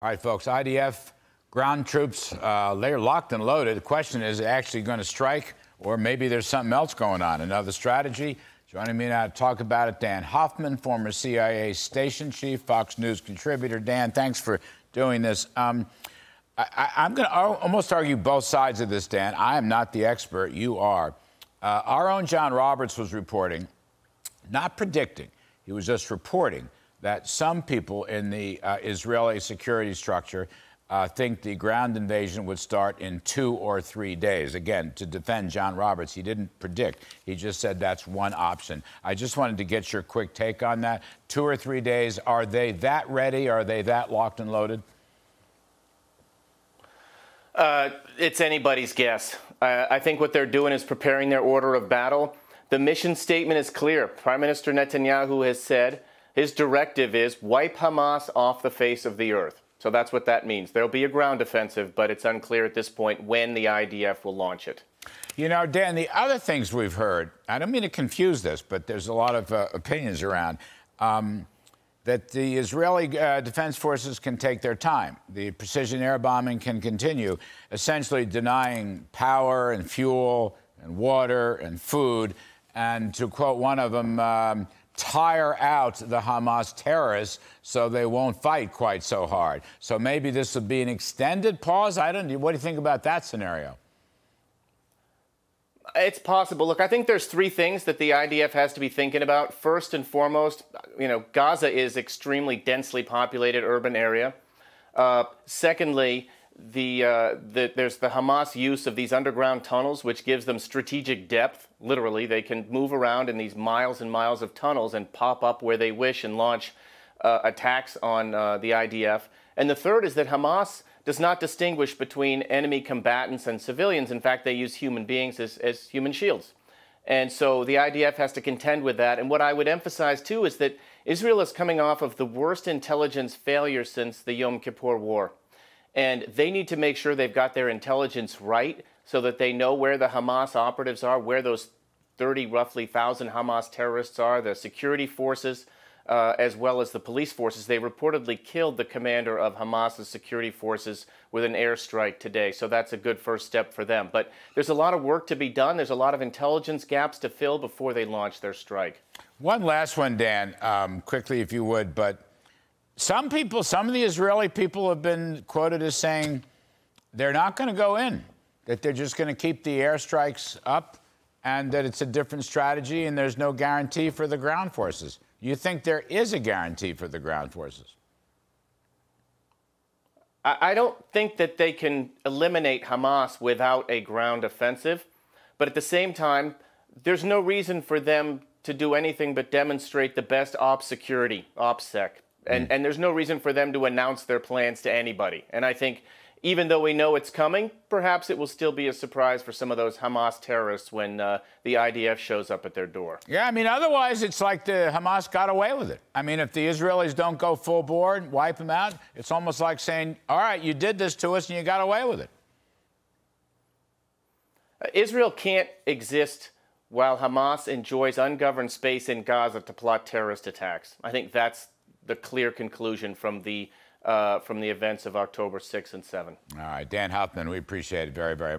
All right, folks, IDF ground troops, they're locked and loaded. The question is, actually going to strike, or maybe there's something else going on, another strategy? Joining me now to talk about it, Dan Hoffman, former CIA station chief, Fox News contributor. Dan, thanks for doing this. I'm going to almost argue both sides of this, Dan. I am not the expert. You are. Our own John Roberts was reporting, not predicting, he was just reporting that some people in the Israeli security structure think the ground invasion would start in 2 or 3 days. Again, to defend John Roberts, he didn't predict. He just said that's one option. I just wanted to get your quick take on that. 2 or 3 days, are they that ready? Are they that locked and loaded? It's anybody's guess. I think what they're doing is preparing their order of battle. The mission statement is clear. Prime Minister Netanyahu has said his directive is wipe Hamas off the face of the earth. So that's what that means. There'll be a ground offensive, but it's unclear at this point when the IDF will launch it. You know, Dan, the other things we've heard, I don't mean to confuse this, but there's a lot of opinions around, that the Israeli Defense Forces can take their time. The precision air bombing can continue, essentially denying power and fuel and water and food. And to quote one of them, tire out the Hamas terrorists so they won't fight quite so hard. So maybe this will be an extended pause. What do you think about that scenario? It's possible. Look, I think there's 3 things that the IDF has to be thinking about. First and foremost, Gaza is extremely densely populated urban area. Secondly, there's the Hamas use of these underground tunnels, which gives them strategic depth. Literally, they can move around in these miles and miles of tunnels and pop up where they wish and launch attacks on the IDF. And the third is that Hamas does not distinguish between enemy combatants and civilians. In fact, they use human beings as human shields. And so the IDF has to contend with that. And what I would emphasize, too, is that Israel is coming off of the worst intelligence failure since the Yom Kippur War. And they need to make sure they've got their intelligence right so that they know where the Hamas operatives are, where those roughly 1,000 Hamas terrorists are, the security forces, as well as the police forces. They reportedly killed the commander of Hamas's security forces with an airstrike today. So that's a good first step for them. But there's a lot of work to be done. There's a lot of intelligence gaps to fill before they launch their strike. One last one, Dan, quickly, if you would, but some of the Israeli people have been quoted as saying they're not going to go in, that they're just going to keep the airstrikes up, and that it's a different strategy and there's no guarantee for the ground forces. You think there is a guarantee for the ground forces? I don't think that they can eliminate Hamas without a ground offensive, but at the same time, there's no reason for them to do anything but demonstrate the best ops security, OPSEC. And there's no reason for them to announce their plans to anybody. And I think even though we know it's coming, perhaps it will still be a surprise for some of those Hamas terrorists when the IDF shows up at their door. Yeah, I mean, otherwise it's like the Hamas got away with it. I mean, if the Israelis don't go full board, wipe them out, it's almost like saying, all right, you did this to us and you got away with it. Israel can't exist while Hamas enjoys ungoverned space in Gaza to plot terrorist attacks. I think that's the clear conclusion from the events of October 6 and 7. All right, Dan Hoffman, we appreciate it very, very much.